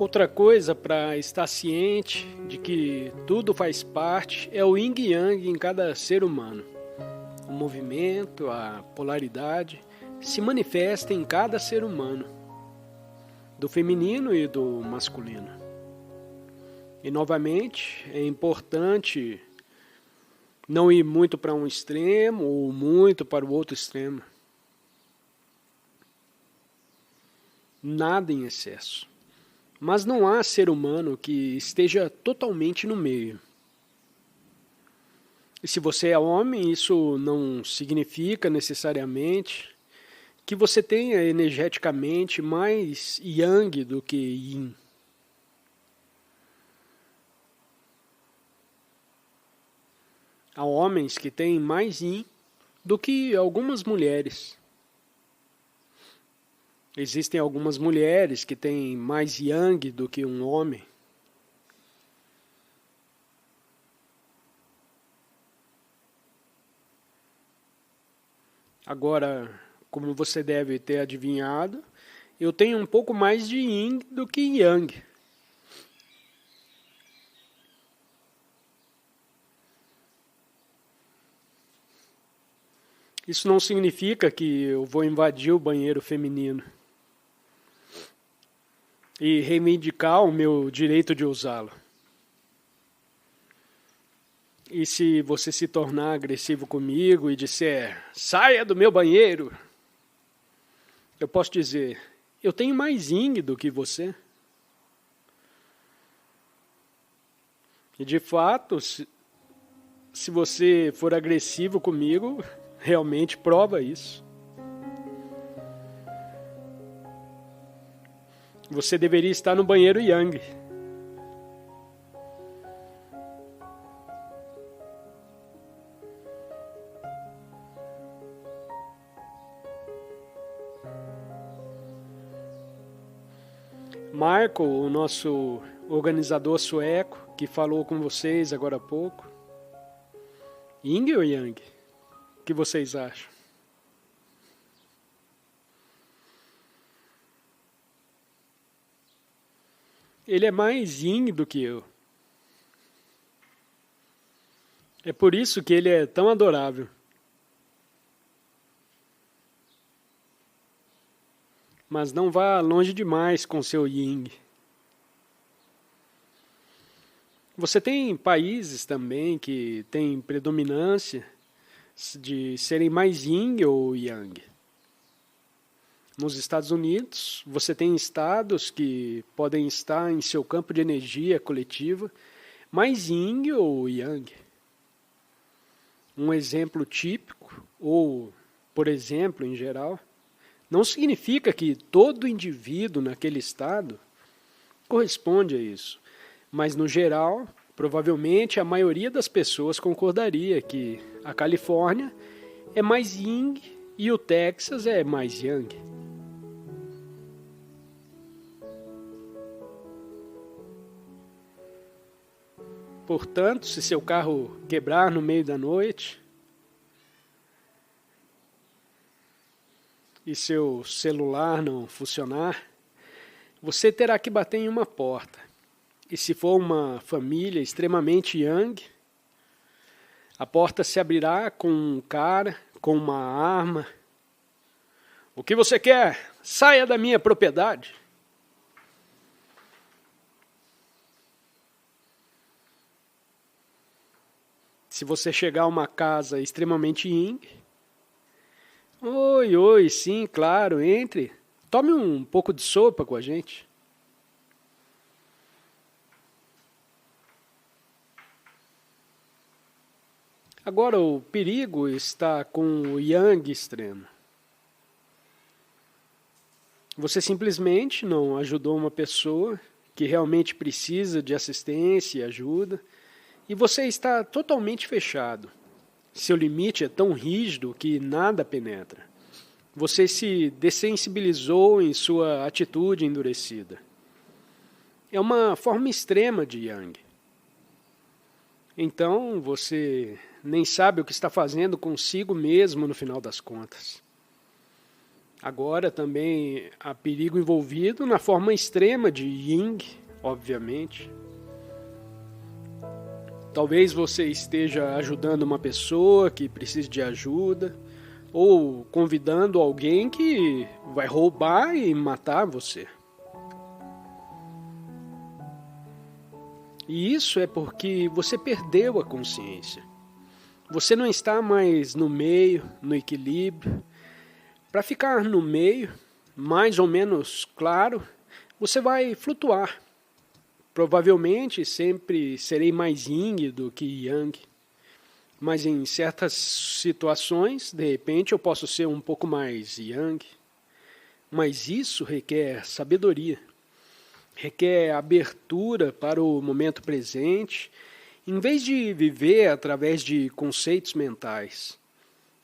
Outra coisa para estar ciente de que tudo faz parte é o yin e yang em cada ser humano. O movimento, a polaridade se manifesta em cada ser humano, do feminino e do masculino. E novamente é importante não ir muito para um extremo ou muito para o outro extremo. Nada em excesso. Mas não há ser humano que esteja totalmente no meio. E se você é homem, isso não significa necessariamente que você tenha energeticamente mais yang do que yin. Há homens que têm mais yin do que algumas mulheres. Existem algumas mulheres que têm mais yang do que um homem. Agora, como você deve ter adivinhado, eu tenho um pouco mais de yin do que yang. Isso não significa que eu vou invadir o banheiro feminino e reivindicar o meu direito de usá-lo. E se você se tornar agressivo comigo e disser, saia do meu banheiro, eu posso dizer, eu tenho mais yin do que você. E de fato, se você for agressivo comigo, realmente prova isso. Você deveria estar no banheiro yang. Marco, o nosso organizador sueco, que falou com vocês agora há pouco. Yin ou yang? O que vocês acham? Ele é mais yin do que eu. É por isso que ele é tão adorável. Mas não vá longe demais com seu yin. Você tem países também que têm predominância de serem mais yin ou yang. Nos Estados Unidos, você tem estados que podem estar em seu campo de energia coletiva mais yin ou yang. Um exemplo típico, ou, por exemplo, em geral, não significa que todo indivíduo naquele estado corresponde a isso. Mas, no geral, provavelmente a maioria das pessoas concordaria que a Califórnia é mais yin e o Texas é mais yang. Portanto, se seu carro quebrar no meio da noite e seu celular não funcionar, você terá que bater em uma porta. E se for uma família extremamente yang, a porta se abrirá com um cara, com uma arma. O que você quer? Saia da minha propriedade. Se você chegar a uma casa extremamente yin, oi, sim, claro, entre. Tome um pouco de sopa com a gente. Agora, o perigo está com o yang extremo. Você simplesmente não ajudou uma pessoa que realmente precisa de assistência e ajuda, e você está totalmente fechado. Seu limite é tão rígido que nada penetra. Você se dessensibilizou em sua atitude endurecida. É uma forma extrema de yang. Então, você nem sabe o que está fazendo consigo mesmo no final das contas. Agora também há perigo envolvido na forma extrema de Yin, obviamente. Talvez você esteja ajudando uma pessoa que precisa de ajuda, ou convidando alguém que vai roubar e matar você. E isso é porque você perdeu a consciência. Você não está mais no meio, no equilíbrio. Para ficar no meio, mais ou menos claro, você vai flutuar. Provavelmente sempre serei mais yin do que yang, mas em certas situações, de repente, eu posso ser um pouco mais yang. Mas isso requer sabedoria, requer abertura para o momento presente, em vez de viver através de conceitos mentais.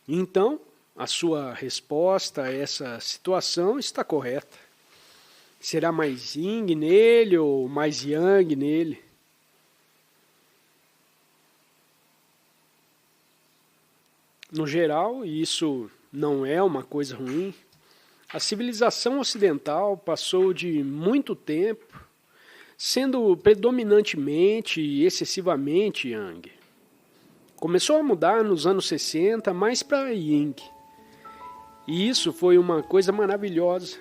Então, a sua resposta a essa situação está correta. Será mais yin nele ou mais yang nele? No geral, e isso não é uma coisa ruim, a civilização ocidental passou de muito tempo sendo predominantemente e excessivamente yang. Começou a mudar nos anos 60 mais para yin. E isso foi uma coisa maravilhosa.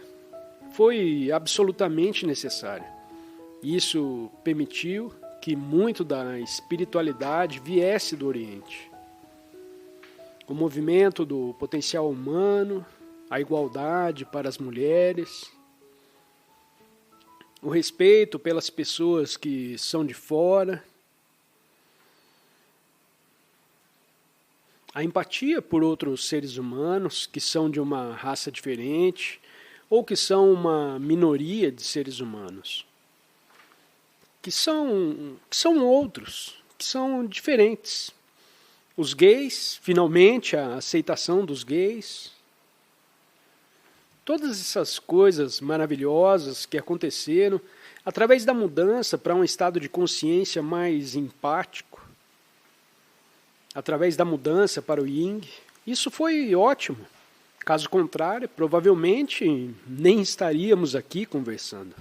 Foi absolutamente necessário. Isso permitiu que muito da espiritualidade viesse do Oriente. O movimento do potencial humano, a igualdade para as mulheres, o respeito pelas pessoas que são de fora, a empatia por outros seres humanos que são de uma raça diferente ou que são uma minoria de seres humanos, que são outros, que são diferentes. Os gays, finalmente a aceitação dos gays, todas essas coisas maravilhosas que aconteceram através da mudança para um estado de consciência mais empático, através da mudança para o Yin, isso foi ótimo. Caso contrário, provavelmente nem estaríamos aqui conversando.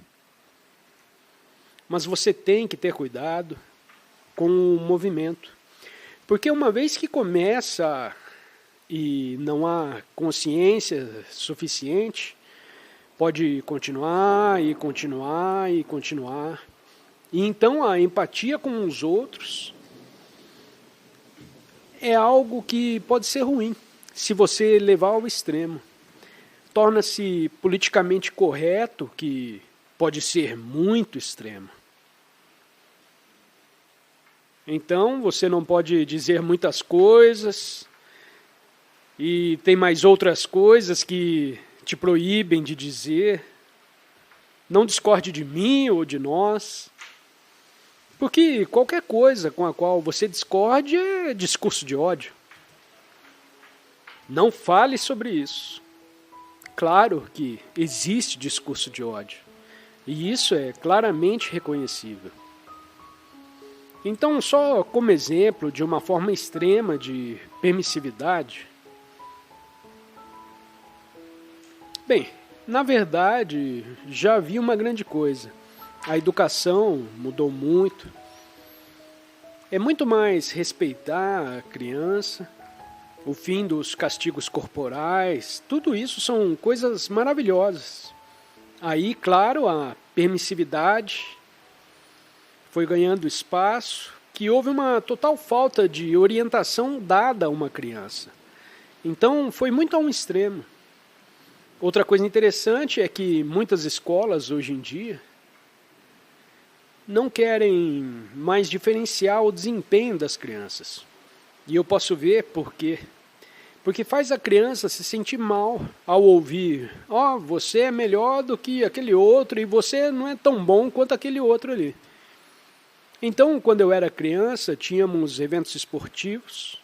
Mas você tem que ter cuidado com o movimento. Porque uma vez que começa e não há consciência suficiente, pode continuar e continuar e continuar. E então a empatia com os outros é algo que pode ser ruim, se você levar ao extremo. Torna-se politicamente correto, que pode ser muito extremo. Então, você não pode dizer muitas coisas, e tem mais outras coisas que te proíbem de dizer. Não discorde de mim ou de nós. Porque qualquer coisa com a qual você discorde é discurso de ódio. Não fale sobre isso. Claro que existe discurso de ódio. E isso é claramente reconhecível. Então, só como exemplo de uma forma extrema de permissividade, bem, na verdade, já vi uma grande coisa. A educação mudou muito. É muito mais respeitar a criança, o fim dos castigos corporais, tudo isso são coisas maravilhosas. Aí, claro, a permissividade foi ganhando espaço, que houve uma total falta de orientação dada a uma criança. Então, foi muito a um extremo. Outra coisa interessante é que muitas escolas, hoje em dia, não querem mais diferenciar o desempenho das crianças. E eu posso ver por quê. Porque faz a criança se sentir mal ao ouvir: ó, você é melhor do que aquele outro e você não é tão bom quanto aquele outro ali. Então, quando eu era criança, tínhamos eventos esportivos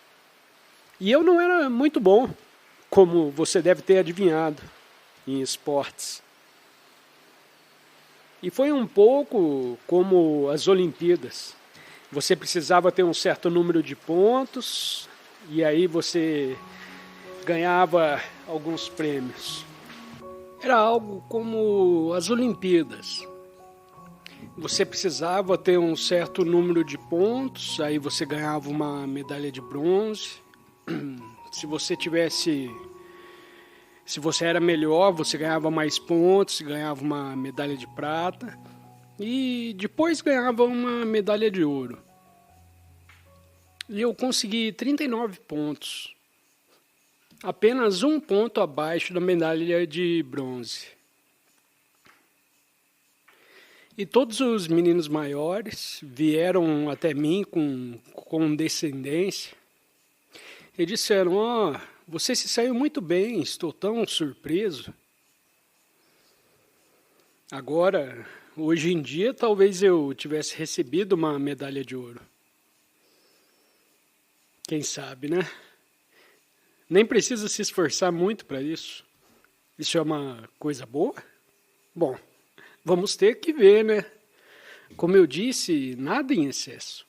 e eu não era muito bom, como você deve ter adivinhado, em esportes. E foi um pouco como as Olimpíadas. Você precisava ter um certo número de pontos e aí você ganhava alguns prêmios. era algo como as Olimpíadas. Você precisava ter um certo número de pontos, aí você ganhava uma medalha de bronze. Se você era melhor, você ganhava mais pontos, ganhava uma medalha de prata e depois ganhava uma medalha de ouro. E eu consegui 39 pontos, apenas um ponto abaixo da medalha de bronze. E todos os meninos maiores vieram até mim com descendência e disseram: você se saiu muito bem, estou tão surpreso. Agora, hoje em dia, talvez eu tivesse recebido uma medalha de ouro. Quem sabe, né? Nem precisa se esforçar muito para isso. Isso é uma coisa boa? Bom, vamos ter que ver, né? Como eu disse, nada em excesso.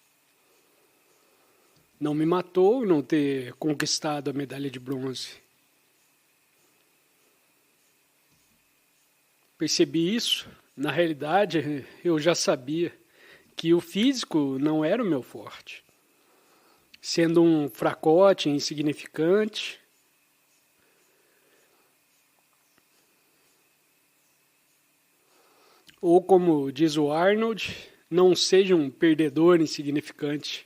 Não me matou não ter conquistado a medalha de bronze. Percebi isso. Na realidade, eu já sabia que o físico não era o meu forte. Sendo um fracote insignificante, ou como diz o Arnold, não seja um perdedor insignificante.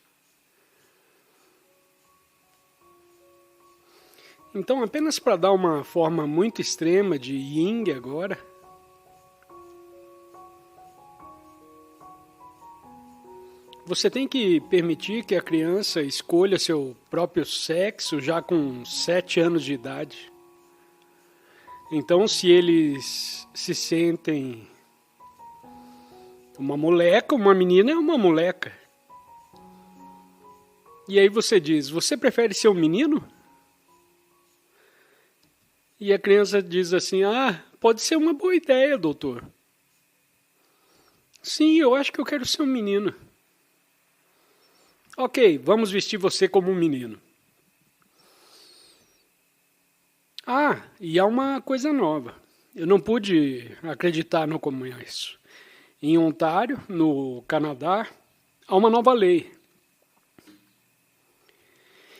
Então, apenas para dar uma forma muito extrema de Yin agora, você tem que permitir que a criança escolha seu próprio sexo já com 7 anos de idade. Então, se eles se sentem uma moleca, uma menina é uma moleca. E aí você diz: você prefere ser um menino? E a criança diz assim: pode ser uma boa ideia, doutor. Sim, eu acho que eu quero ser um menino. Ok, vamos vestir você como um menino. E há uma coisa nova. Eu não pude acreditar no começo. Em Ontário, no Canadá, há uma nova lei.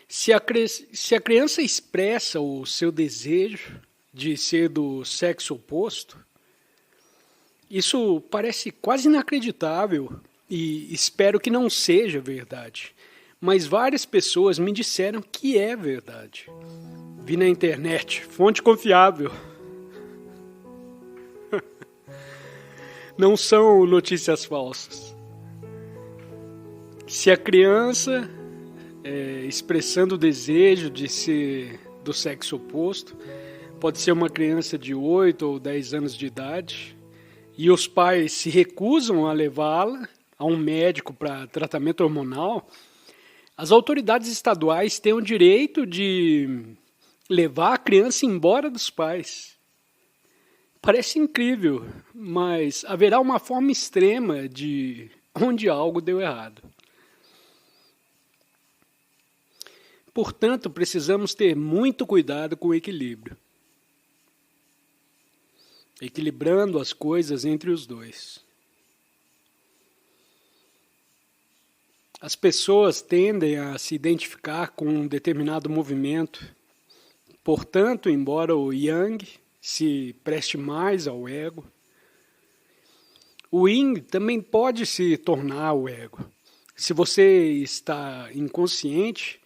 Se a criança expressa o seu desejo de ser do sexo oposto, isso parece quase inacreditável e espero que não seja verdade. Mas várias pessoas me disseram que é verdade. Vi na internet, fonte confiável. Não são notícias falsas. Se a criança expressando o desejo de ser do sexo oposto, pode ser uma criança de 8 ou 10 anos de idade, e os pais se recusam a levá-la a um médico para tratamento hormonal, as autoridades estaduais têm o direito de levar a criança embora dos pais. Parece incrível, mas haverá uma forma extrema de onde algo deu errado. Portanto, precisamos ter muito cuidado com o equilíbrio. Equilibrando as coisas entre os dois. As pessoas tendem a se identificar com um determinado movimento. Portanto, embora o Yang se preste mais ao ego, o Yin também pode se tornar o ego. Se você está inconsciente,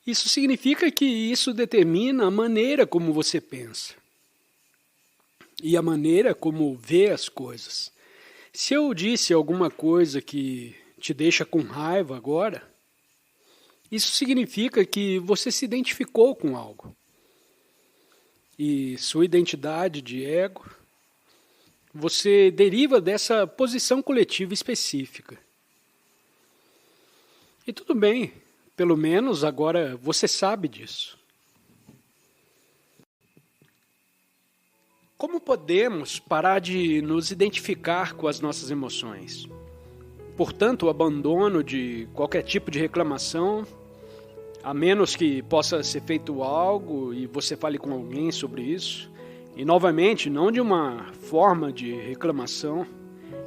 isso significa que isso determina a maneira como você pensa e a maneira como vê as coisas. Se eu disse alguma coisa que te deixa com raiva agora, isso significa que você se identificou com algo. E sua identidade de ego, você deriva dessa posição coletiva específica. E tudo bem. Pelo menos agora você sabe disso. Como podemos parar de nos identificar com as nossas emoções? Portanto, o abandono de qualquer tipo de reclamação, a menos que possa ser feito algo e você fale com alguém sobre isso, E novamente, não de uma forma de reclamação,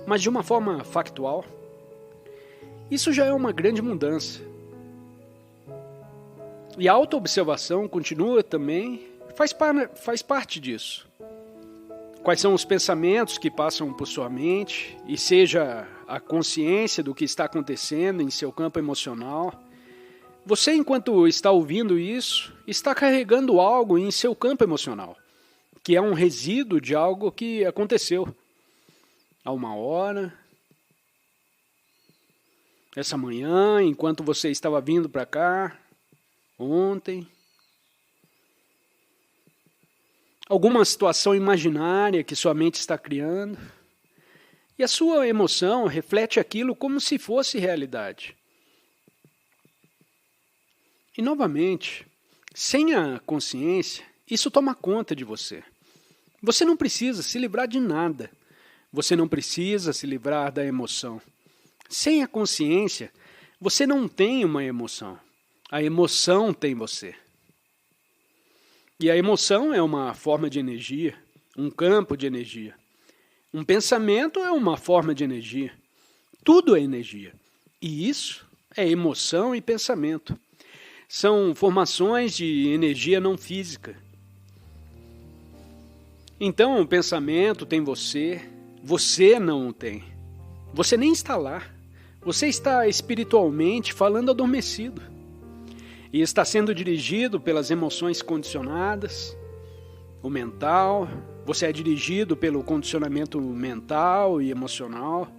mas de uma forma factual. Isso já é uma grande mudança. E a autoobservação continua também, faz parte disso. Quais são os pensamentos que passam por sua mente, e seja a consciência do que está acontecendo em seu campo emocional. Você, enquanto está ouvindo isso, está carregando algo em seu campo emocional, que é um resíduo de algo que aconteceu há uma hora, essa manhã, enquanto você estava vindo para cá, ontem. Alguma situação imaginária que sua mente está criando. E a sua emoção reflete aquilo como se fosse realidade. E novamente, sem a consciência, isso toma conta de você. Você não precisa se livrar de nada. Você não precisa se livrar da emoção. Sem a consciência, você não tem uma emoção. A emoção tem você. E a emoção é uma forma de energia, um campo de energia. Um pensamento é uma forma de energia. Tudo é energia. E isso é emoção e pensamento. São formações de energia não física. Então, o pensamento tem você, você não o tem. Você nem está lá. Você está espiritualmente falando adormecido. E está sendo dirigido pelas emoções condicionadas, o mental. Você é dirigido pelo condicionamento mental e emocional.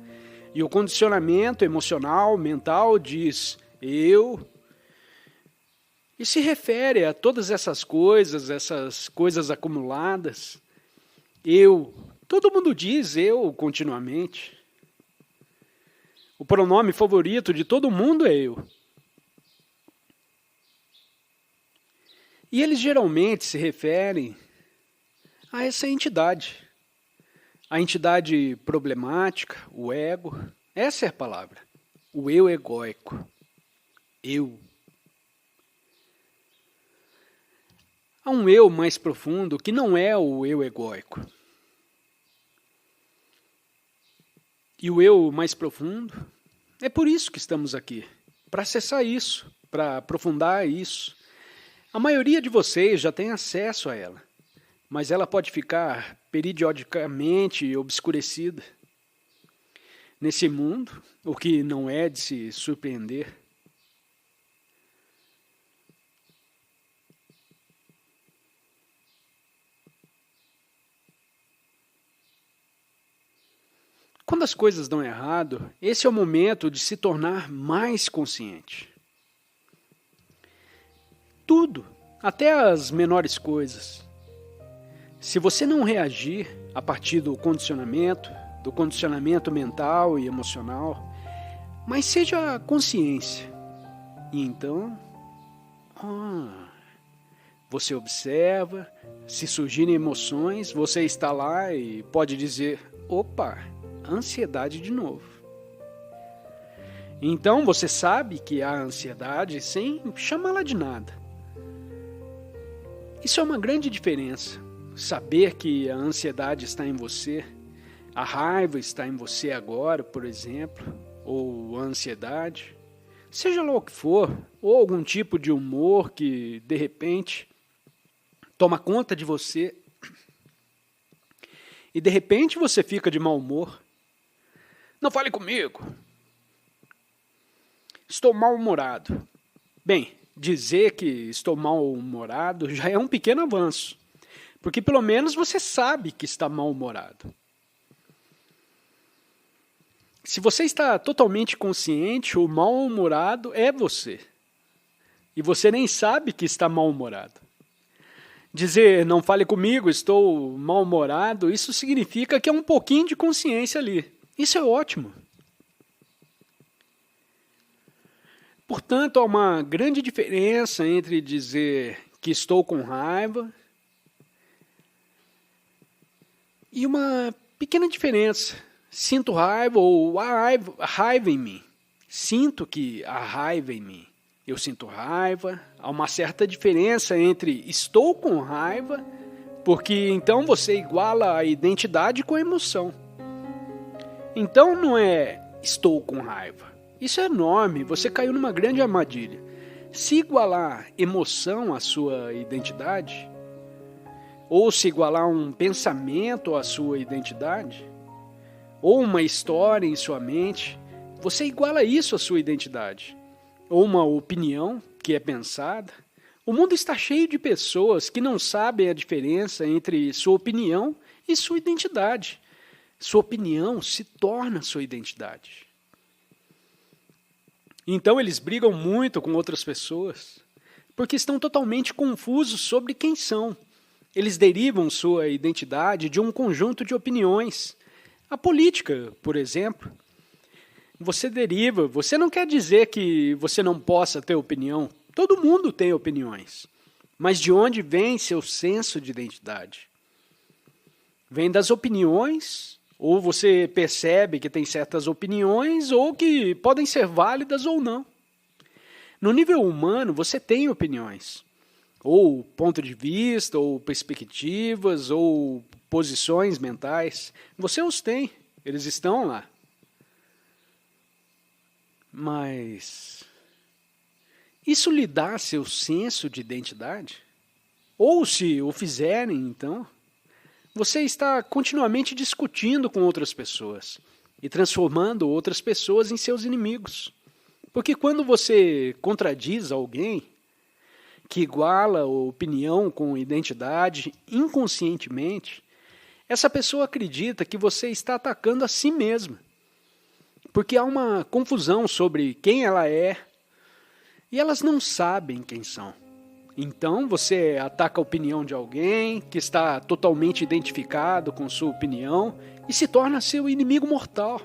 E o condicionamento emocional, mental, diz eu. E se refere a todas essas coisas acumuladas. Eu. Todo mundo diz eu continuamente. O pronome favorito de todo mundo é eu. E eles geralmente se referem a essa entidade. A entidade problemática, o ego. Essa é a palavra. O eu egóico. Eu. Há um eu mais profundo que não é o eu egóico. E o eu mais profundo, é por isso que estamos aqui. Para acessar isso, para aprofundar isso. A maioria de vocês já tem acesso a ela, mas ela pode ficar periodicamente obscurecida. Nesse mundo, o que não é de se surpreender. Quando as coisas dão errado, esse é o momento de se tornar mais consciente. Tudo, até as menores coisas. Se você não reagir a partir do condicionamento mental e emocional, mas seja a consciência. E então, você observa, se surgirem emoções, você está lá e pode dizer, opa, ansiedade de novo. Então você sabe que há ansiedade sem chamá-la de nada. Isso é uma grande diferença. Saber que a ansiedade está em você, a raiva está em você agora, por exemplo, ou a ansiedade, seja lá o que for, ou algum tipo de humor que, de repente, toma conta de você e, de repente, você fica de mau humor. Não fale comigo. Estou mal-humorado. Bem, dizer que estou mal-humorado já é um pequeno avanço, porque pelo menos você sabe que está mal-humorado. Se você está totalmente consciente, o mal-humorado é você. E você nem sabe que está mal-humorado. Dizer, não fale comigo, estou mal-humorado, isso significa que há um pouquinho de consciência ali. Isso é ótimo. Portanto, há uma grande diferença entre dizer que estou com raiva e uma pequena diferença. Sinto raiva ou há raiva em mim. Sinto que há raiva em mim. Eu sinto raiva. Há uma certa diferença entre estou com raiva Porque então você iguala a identidade com a emoção. Então não é estou com raiva. Isso é enorme, você caiu numa grande armadilha. Se igualar emoção à sua identidade, ou se igualar um pensamento à sua identidade, ou uma história em sua mente, você iguala isso à sua identidade. Ou uma opinião que é pensada. O mundo está cheio de pessoas que não sabem a diferença entre sua opinião e sua identidade. Sua opinião se torna sua identidade. Então eles brigam muito com outras pessoas, porque estão totalmente confusos sobre quem são. Eles derivam sua identidade de um conjunto de opiniões. A política, por exemplo, você deriva, você não quer dizer que você não possa ter opinião. Todo mundo tem opiniões. Mas de onde vem seu senso de identidade? Vem das opiniões, ou você percebe que tem certas opiniões, ou que podem ser válidas ou não. No nível humano, você tem opiniões, ou ponto de vista, ou perspectivas, ou posições mentais. Você os tem, eles estão lá. Mas isso lhe dá seu senso de identidade? Ou se o fizerem, então, você está continuamente discutindo com outras pessoas e transformando outras pessoas em seus inimigos. Porque quando você contradiz alguém que iguala opinião com identidade inconscientemente, essa pessoa acredita que você está atacando a si mesma. Porque há uma confusão sobre quem ela é e elas não sabem quem são. Então você ataca a opinião de alguém que está totalmente identificado com sua opinião e se torna seu inimigo mortal.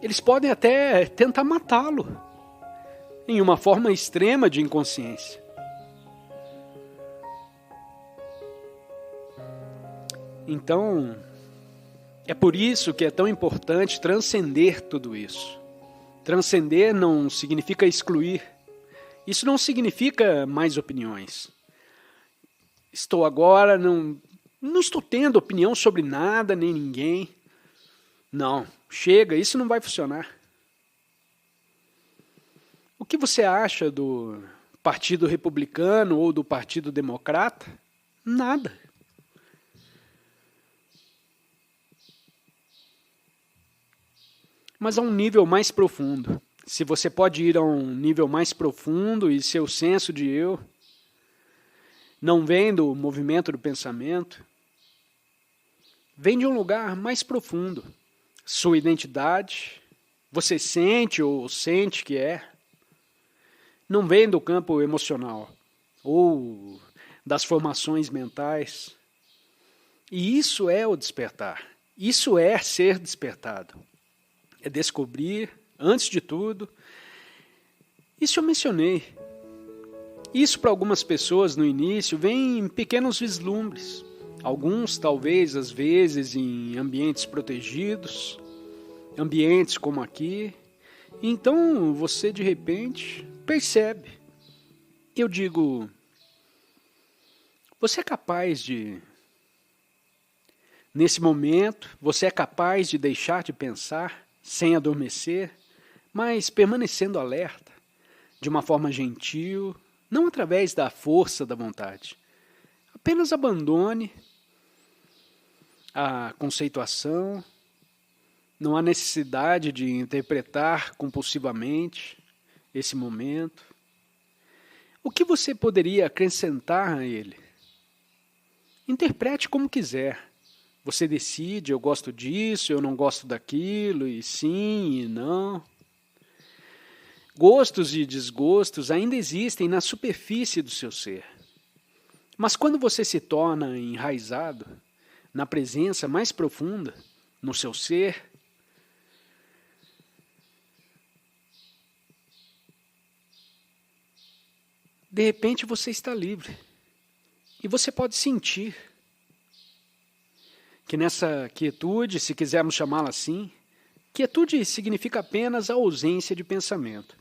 Eles podem até tentar matá-lo em uma forma extrema de inconsciência. Então, é por isso que é tão importante transcender tudo isso. Transcender não significa excluir. Isso não significa mais opiniões. Estou agora, não estou tendo opinião sobre nada nem ninguém. Não, chega, isso não vai funcionar. O que você acha do Partido Republicano ou do Partido Democrata? Nada. Mas a um nível mais profundo. Se você pode ir a um nível mais profundo e seu senso de eu não vem do movimento do pensamento, vem de um lugar mais profundo. Sua identidade, você sente ou sente que é, não vem do campo emocional ou das formações mentais. E isso é o despertar. Isso é ser despertado. É descobrir, antes de tudo, isso eu mencionei. Isso para algumas pessoas no início vem em pequenos vislumbres. Alguns talvez, às vezes, em ambientes protegidos, ambientes como aqui. Então você de repente percebe. Eu digo, você é capaz de, nesse momento, você é capaz de deixar de pensar sem adormecer, mas permanecendo alerta, de uma forma gentil, não através da força da vontade. Apenas abandone a conceituação, não há necessidade de interpretar compulsivamente esse momento. O que você poderia acrescentar a ele? Interprete como quiser. Você decide, eu gosto disso, eu não gosto daquilo, e sim, e não. Gostos e desgostos ainda existem na superfície do seu ser. Mas quando você se torna enraizado na presença mais profunda, no seu ser, de repente você está livre. E você pode sentir que nessa quietude, se quisermos chamá-la assim, quietude significa apenas a ausência de pensamento.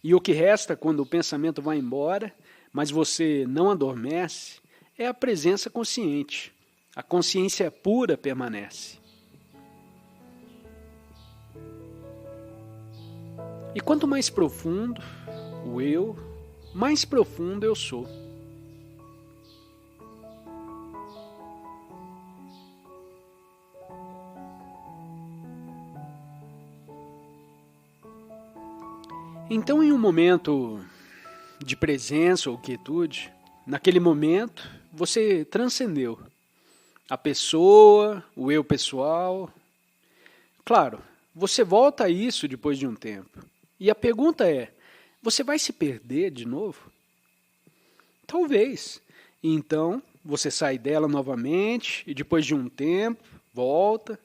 E o que resta quando o pensamento vai embora, mas você não adormece, é a presença consciente. A consciência pura permanece. E quanto mais profundo o eu, mais profundo eu sou. Então, em um momento de presença ou quietude, naquele momento você transcendeu a pessoa, o eu pessoal. Claro, você volta a isso depois de um tempo. E a pergunta é, você vai se perder de novo? Talvez. Então, você sai dela novamente e depois de um tempo, volta.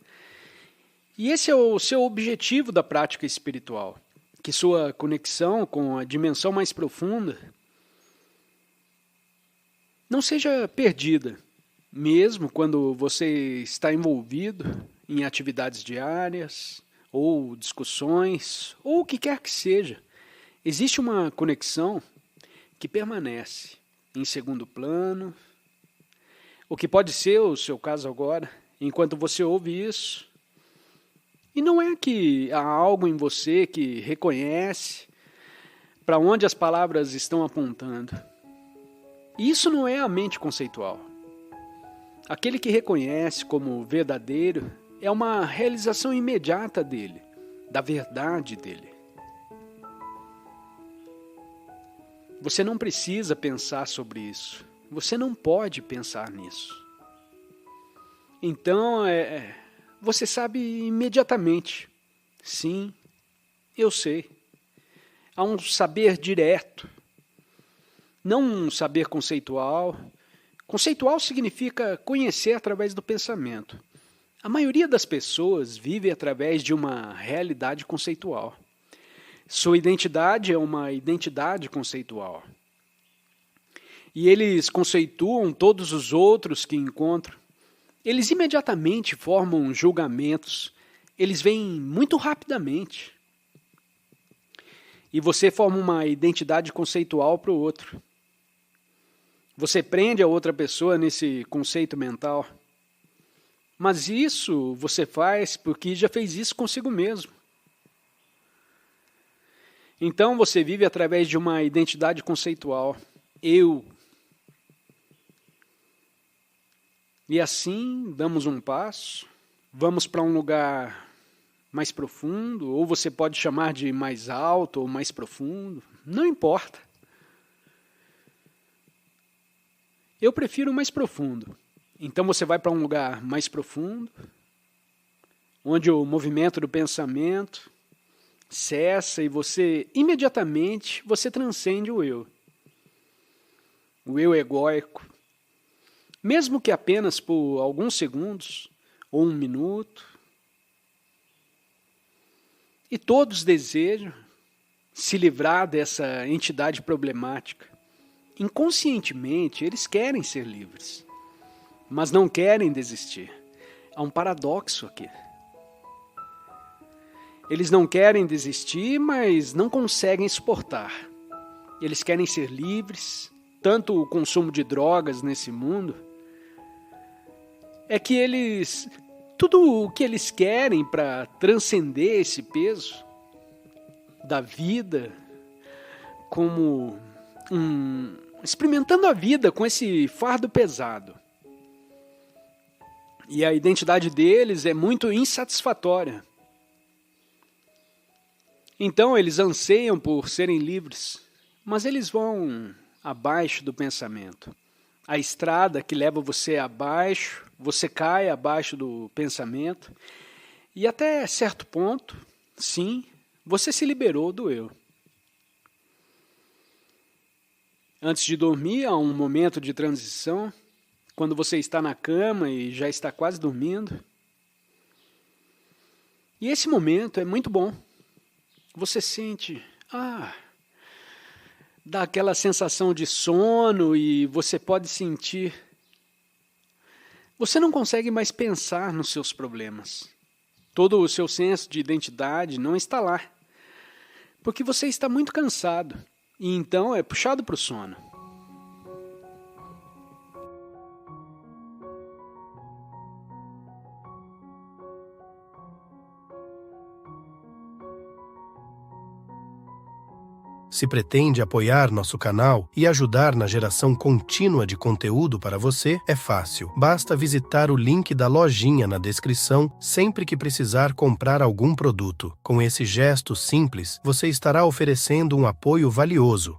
E esse é o seu objetivo da prática espiritual. Que sua conexão com a dimensão mais profunda não seja perdida, mesmo quando você está envolvido em atividades diárias, ou discussões, ou o que quer que seja. Existe uma conexão que permanece em segundo plano, o que pode ser o seu caso agora, enquanto você ouve isso. E não é que há algo em você que reconhece para onde as palavras estão apontando. Isso não é a mente conceitual. Aquele que reconhece como verdadeiro é uma realização imediata dele, da verdade dele. Você não precisa pensar sobre isso. Você não pode pensar nisso. Então, você sabe imediatamente. Sim, eu sei. Há um saber direto. Não um saber conceitual. Conceitual significa conhecer através do pensamento. A maioria das pessoas vive através de uma realidade conceitual. Sua identidade é uma identidade conceitual. E eles conceituam todos os outros que encontram. Eles imediatamente formam julgamentos. Eles vêm muito rapidamente. E você forma uma identidade conceitual para o outro. Você prende a outra pessoa nesse conceito mental. Mas isso você faz porque já fez isso consigo mesmo. Então você vive através de uma identidade conceitual. Eu. E assim damos um passo, vamos para um lugar mais profundo, ou você pode chamar de mais alto ou mais profundo, não importa. Eu prefiro mais profundo. Então você vai para um lugar mais profundo, onde o movimento do pensamento cessa e você, imediatamente, você transcende o eu. O eu egóico. Mesmo que apenas por alguns segundos, ou um minuto. E todos desejam se livrar dessa entidade problemática. Inconscientemente, eles querem ser livres, mas não querem desistir. Há um paradoxo aqui. Eles não querem desistir, mas não conseguem suportar. Eles querem ser livres, tanto o consumo de drogas nesse mundo, é que tudo o que eles querem para transcender esse peso da vida, como experimentando a vida com esse fardo pesado. E a identidade deles é muito insatisfatória. Então eles anseiam por serem livres, mas eles vão abaixo do pensamento. A estrada que leva você abaixo, você cai abaixo do pensamento, e até certo ponto, sim, você se liberou do eu. Antes de dormir, há um momento de transição, quando você está na cama e já está quase dormindo. E esse momento é muito bom. Você sente, dá aquela sensação de sono e você pode sentir. Você não consegue mais pensar nos seus problemas. Todo o seu senso de identidade não está lá. Porque você está muito cansado. E então é puxado para o sono. Se pretende apoiar nosso canal e ajudar na geração contínua de conteúdo para você, é fácil. Basta visitar o link da lojinha na descrição sempre que precisar comprar algum produto. Com esse gesto simples, você estará oferecendo um apoio valioso.